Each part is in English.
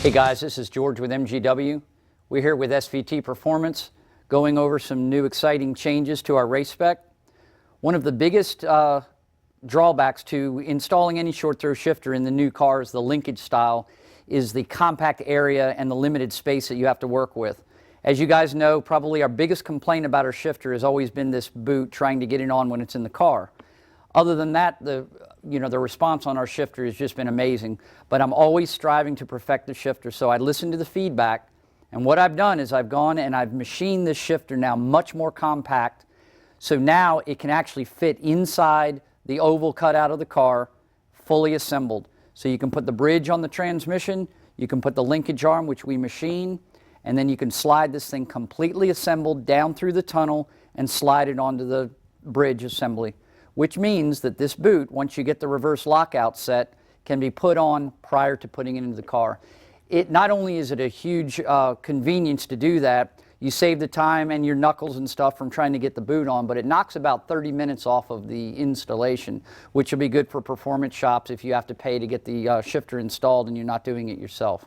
Hey guys, this is George with MGW. We're here with SVT Performance, going over some new exciting changes to our race spec. One of the biggest drawbacks to installing any short throw shifter in the new cars, the linkage style, is the compact area and the limited space that you have to work with. As you guys know, probably our biggest complaint about our shifter has always been this boot trying to get it on when it's in the car. Other than that, the response on our shifter has just been amazing. But I'm always striving to perfect the shifter, so I listen to the feedback. And what I've done is I've gone and I've machined this shifter now much more compact. So now it can actually fit inside the oval cutout of the car, fully assembled. So you can put the bridge on the transmission, you can put the linkage arm, which we machine, and then you can slide this thing completely assembled down through the tunnel and slide it onto the bridge assembly. Which means that this boot, once you get the reverse lockout set, can be put on prior to putting it into the car. Not only is it a huge convenience to do that, you save the time and your knuckles and stuff from trying to get the boot on, but it knocks about 30 minutes off of the installation, which will be good for performance shops if you have to pay to get the shifter installed and you're not doing it yourself.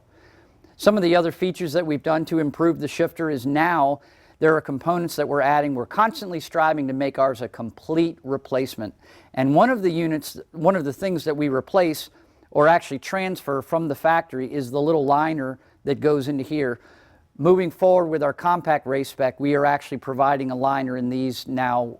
Some of the other features that we've done to improve the shifter is now there are components that we're adding. We're constantly striving to make ours a complete replacement. And one of the things that we replace or actually transfer from the factory is the little liner that goes into here. Moving forward with our compact race spec, we are actually providing a liner in these now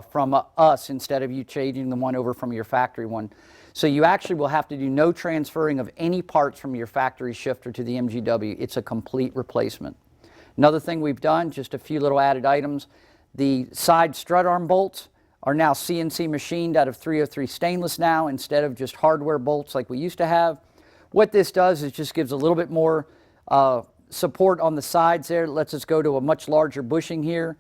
from us instead of you changing the one over from your factory one. So you actually will have to do no transferring of any parts from your factory shifter to the MGW. It's a complete replacement. Another thing we've done, just a few little added items, the side strut arm bolts are now CNC machined out of 303 stainless now instead of just hardware bolts like we used to have. What this does is just gives a little bit more support on the sides there. It lets us go to a much larger bushing here.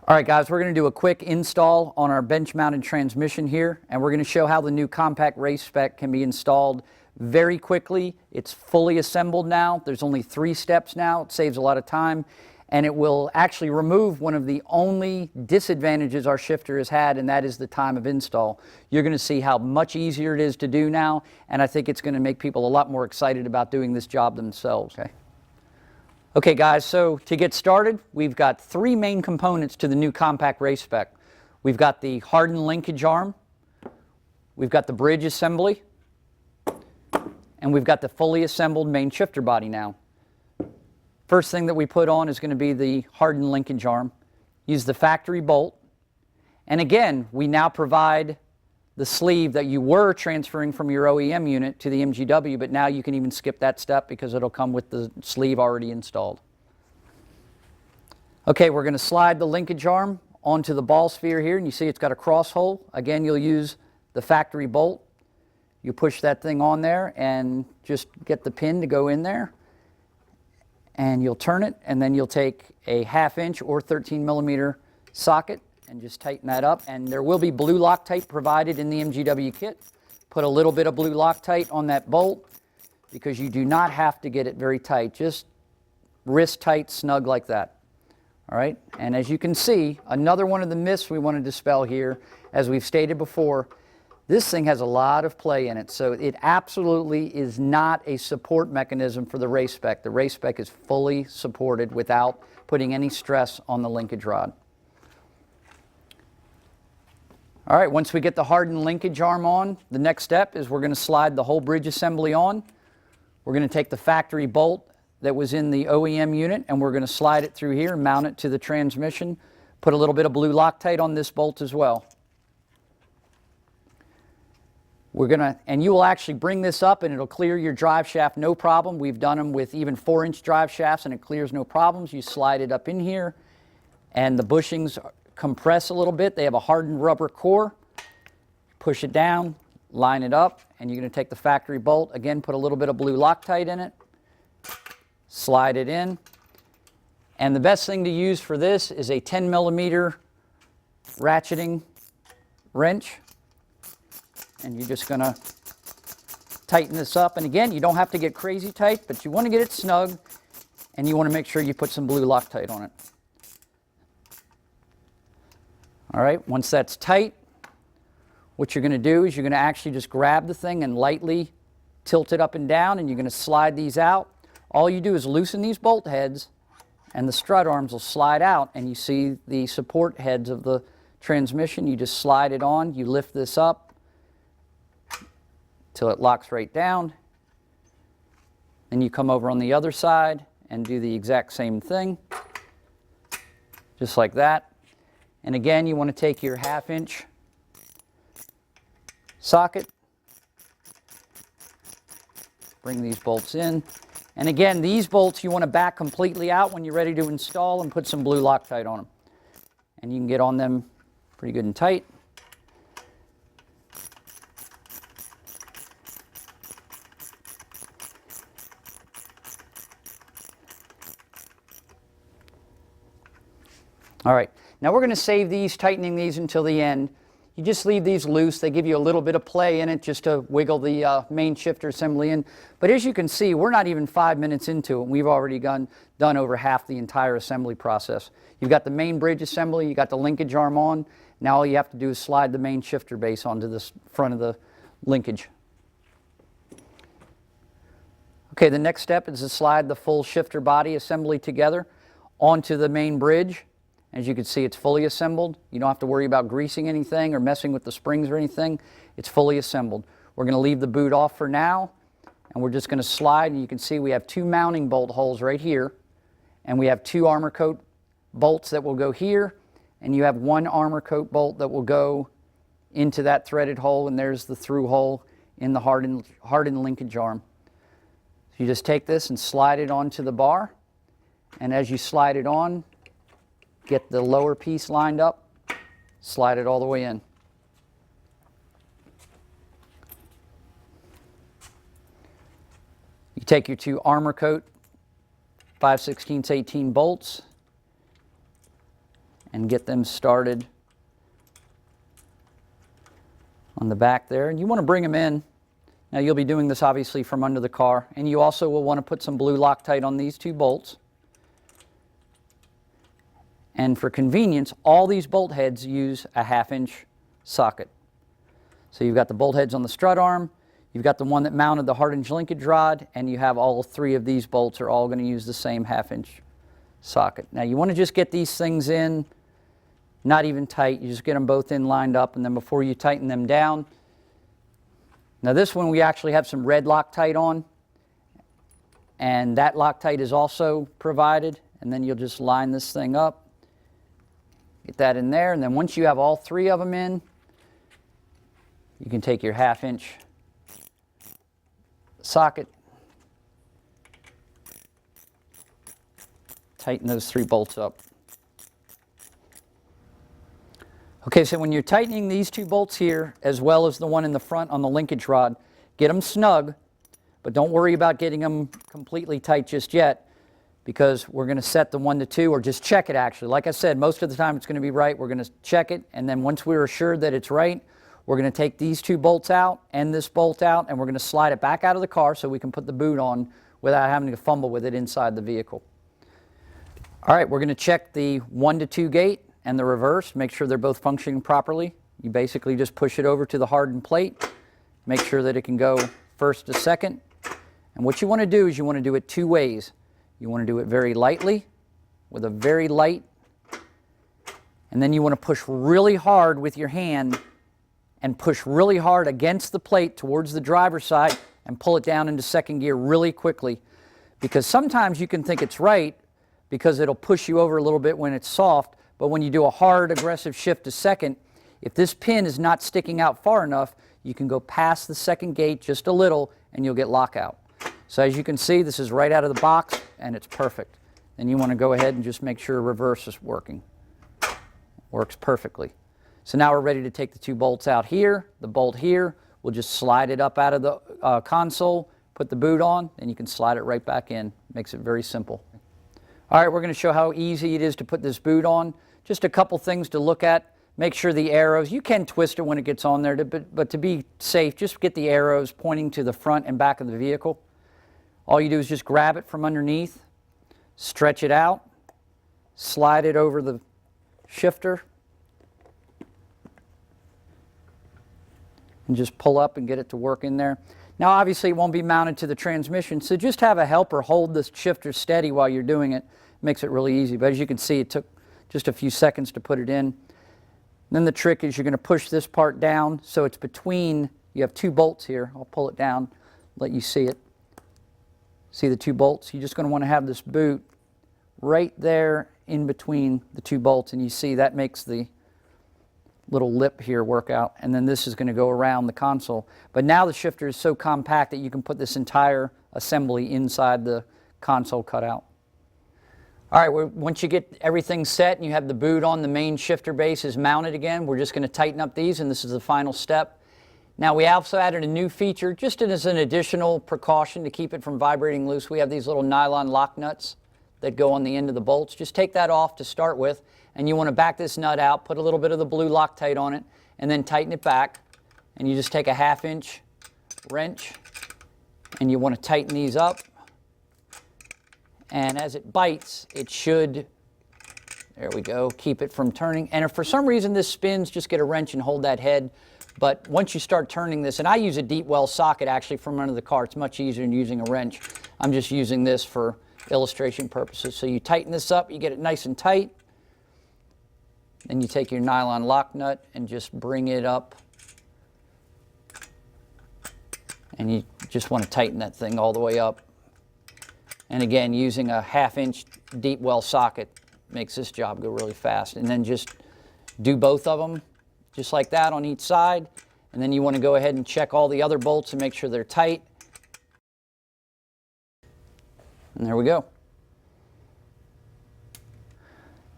All right guys, we're going to do a quick install on our bench mounted transmission here, and we're going to show how the new compact race spec can be installed very quickly. It's fully assembled now. There's only 3 steps now. It saves a lot of time, and it will actually remove one of the only disadvantages our shifter has had, and that is the time of install. You're going to see how much easier it is to do now, and I think it's going to make people a lot more excited about doing this job themselves. Okay guys, so to get started, we've got 3 main components to the new compact race spec. We've got the hardened linkage arm, we've got the bridge assembly, and we've got the fully assembled main shifter body now. First thing that we put on is going to be the hardened linkage arm. Use the factory bolt. And again, we now provide the sleeve that you were transferring from your OEM unit to the MGW, but now you can even skip that step because it'll come with the sleeve already installed. Okay, we're going to slide the linkage arm onto the ball sphere here, and you see it's got a cross hole. Again, you'll use the factory bolt. You push that thing on there and just get the pin to go in there, and you'll turn it, and then you'll take a 1/2 inch or 13 millimeter socket and just tighten that up. And there will be blue Loctite provided in the MGW kit. Put a little bit of blue Loctite on that bolt because you do not have to get it very tight, just wrist tight, snug like that. All right, and as you can see, another one of the myths we want to dispel here, as we've stated before, this thing has a lot of play in it, so it absolutely is not a support mechanism for the race spec. The race spec is fully supported without putting any stress on the linkage rod. All right, once we get the hardened linkage arm on, the next step is we're going to slide the whole bridge assembly on. We're going to take the factory bolt that was in the OEM unit, and we're going to slide it through here and mount it to the transmission. Put a little bit of blue Loctite on this bolt as well. And you will actually bring this up and it'll clear your drive shaft no problem. We've done them with even 4-inch drive shafts and it clears no problems. You slide it up in here and the bushings compress a little bit. They have a hardened rubber core. Push it down, line it up, and you're going to take the factory bolt. Again, put a little bit of blue Loctite in it. Slide it in. And the best thing to use for this is a 10 millimeter ratcheting wrench. And you're just going to tighten this up. And again, you don't have to get crazy tight, but you want to get it snug, and you want to make sure you put some blue Loctite on it. All right, once that's tight, what you're going to do is you're going to actually just grab the thing and lightly tilt it up and down, and you're going to slide these out. All you do is loosen these bolt heads and the strut arms will slide out, and you see the support heads of the transmission. You just slide it on, you lift this up till it locks right down. Then you come over on the other side and do the exact same thing, just like that. And again, you want to take your 1/2 inch socket, bring these bolts in. And again, these bolts you want to back completely out when you're ready to install and put some blue Loctite on them. And you can get on them pretty good and tight. All right, now we're going to save these, tightening these until the end. You just leave these loose. They give you a little bit of play in it just to wiggle the main shifter assembly in. But as you can see, we're not even 5 minutes into it, and we've already done over half the entire assembly process. You've got the main bridge assembly, you got the linkage arm on. Now all you have to do is slide the main shifter base onto this front of the linkage. Okay, the next step is to slide the full shifter body assembly together onto the main bridge. As you can see, it's fully assembled. You don't have to worry about greasing anything or messing with the springs or anything. It's fully assembled. We're going to leave the boot off for now, and we're just going to slide. And you can see we have 2 mounting bolt holes right here, and we have 2 armor coat bolts that will go here, and you have 1 armor coat bolt that will go into that threaded hole, and there's the through hole in the hardened linkage arm. So you just take this and slide it onto the bar, and as you slide it on, get the lower piece lined up, slide it all the way in. You take your 2 armor coat 5/16 18 bolts and get them started on the back there. And you want to bring them in. Now you'll be doing this obviously from under the car, and you also will want to put some blue Loctite on these 2 bolts. And for convenience, all these bolt heads use a 1/2 inch socket. So you've got the bolt heads on the strut arm, you've got the one that mounted the hardened linkage rod, and you have all 3 of these bolts are all going to use the same 1/2 inch socket. Now you want to just get these things in, not even tight, you just get them both in lined up, and then before you tighten them down. Now this one we actually have some red Loctite on, and that Loctite is also provided, and then you'll just line this thing up. Get that in there, and then once you have all 3 of them in, you can take your 1/2 inch socket, tighten those 3 bolts up. Okay, so when you're tightening these 2 bolts here, as well as the one in the front on the linkage rod, get them snug, but don't worry about getting them completely tight just yet, because we're going to set the 1 to 2, or just check it actually. Like I said, most of the time it's going to be right. We're going to check it, and then once we're assured that it's right, we're going to take these 2 bolts out and this bolt out, and we're going to slide it back out of the car so we can put the boot on without having to fumble with it inside the vehicle. All right, we're going to check the 1 to 2 gate and the reverse, make sure they're both functioning properly. You basically just push it over to the hardened plate, make sure that it can go first to second. And what you want to do is you want to do it 2 ways. You want to do it very lightly, with a very light, and then you want to push really hard with your hand and push really hard against the plate towards the driver's side and pull it down into second gear really quickly, because sometimes you can think it's right because it'll push you over a little bit when it's soft, but when you do a hard aggressive shift to second, if this pin is not sticking out far enough, you can go past the second gate just a little and you'll get lockout. So as you can see, this is right out of the box and it's perfect. Then you want to go ahead and just make sure reverse is working. Works perfectly. So now we're ready to take the 2 bolts out here, the bolt here. We'll just slide it up out of the console, put the boot on, and you can slide it right back in. Makes it very simple. All right, we're going to show how easy it is to put this boot on. Just a couple things to look at. Make sure the arrows, you can twist it when it gets on there, but to be safe, just get the arrows pointing to the front and back of the vehicle. All you do is just grab it from underneath, stretch it out, slide it over the shifter, and just pull up and get it to work in there. Now obviously it won't be mounted to the transmission, so just have a helper hold the shifter steady while you're doing it. Makes it really easy, but as you can see it took just a few seconds to put it in. Then the trick is you're going to push this part down so it's between, you have two bolts here. I'll pull it down, let you see it. See the two bolts? You're just going to want to have this boot right there in between the two bolts, and you see that makes the little lip here work out, and then this is going to go around the console. But now the shifter is so compact that you can put this entire assembly inside the console cutout. All right, once you get everything set and you have the boot on, the main shifter base is mounted again, we're just going to tighten up these, and this is the final step. Now we also added a new feature just as an additional precaution to keep it from vibrating loose. We have these little nylon lock nuts that go on the end of the bolts. Just take that off to start with, and you want to back this nut out, put a little bit of the blue Loctite on it, and then tighten it back. And you just take a 1/2-inch wrench, and you want to tighten these up. And as it bites, it should, there we go, keep it from turning. And if for some reason this spins, just get a wrench and hold that head. But once you start turning this, and I use a deep well socket actually from under the car, it's much easier than using a wrench. I'm just using this for illustration purposes. So you tighten this up, you get it nice and tight. Then you take your nylon lock nut and just bring it up. And you just want to tighten that thing all the way up. And again, using a 1/2-inch deep well socket makes this job go really fast. And then just do both of them just like that on each side. And then you want to go ahead and check all the other bolts and make sure they're tight. And there we go.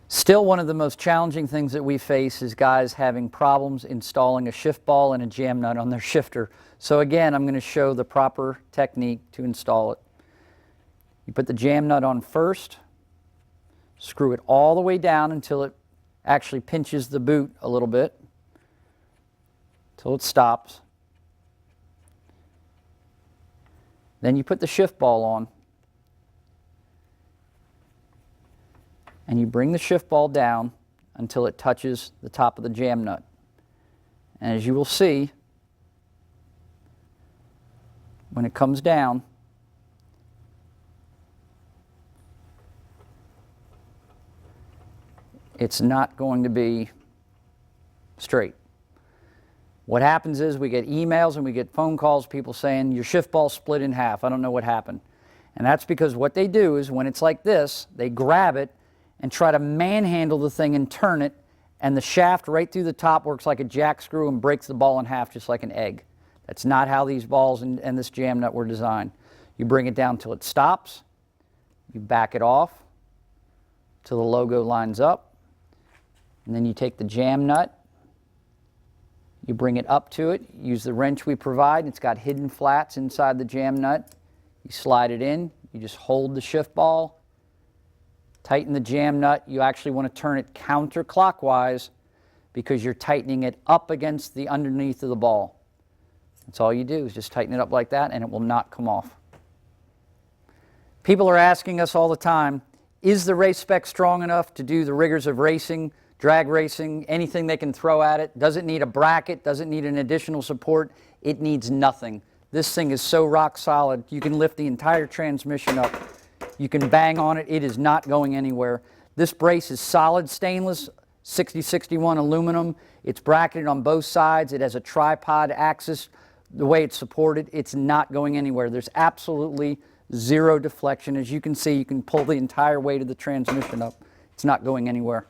Still, one of the most challenging things that we face is guys having problems installing a shift ball and a jam nut on their shifter. So again, I'm going to show the proper technique to install it. You put the jam nut on first, screw it all the way down until it actually pinches the boot a little bit, until it stops. Then you put the shift ball on, and you bring the shift ball down until it touches the top of the jam nut. And as you will see, when it comes down, it's not going to be straight. What happens is we get emails and we get phone calls, people saying, your shift ball split in half, I don't know what happened. And that's because what they do is when it's like this, they grab it and try to manhandle the thing and turn it, and the shaft right through the top works like a jack screw and breaks the ball in half just like an egg. That's not how these balls and this jam nut were designed. You bring it down till it stops, you back it off till the logo lines up, and then you take the jam nut, you bring it up to it, use the wrench we provide, it's got hidden flats inside the jam nut, you slide it in, you just hold the shift ball, tighten the jam nut. You actually want to turn it counterclockwise because you're tightening it up against the underneath of the ball. That's all you do is just tighten it up like that and it will not come off. People are asking us all the time, is the race-spec strong enough to do the rigors of racing, drag racing, anything they can throw at it? Does it need a bracket? Does it need an additional support? It needs nothing. This thing is so rock solid, you can lift the entire transmission up. You can bang on it, it is not going anywhere. This brace is solid stainless, 6061 aluminum. It's bracketed on both sides. It has a tripod axis. The way it's supported, it's not going anywhere. There's absolutely zero deflection. As you can see, you can pull the entire weight of the transmission up. It's not going anywhere.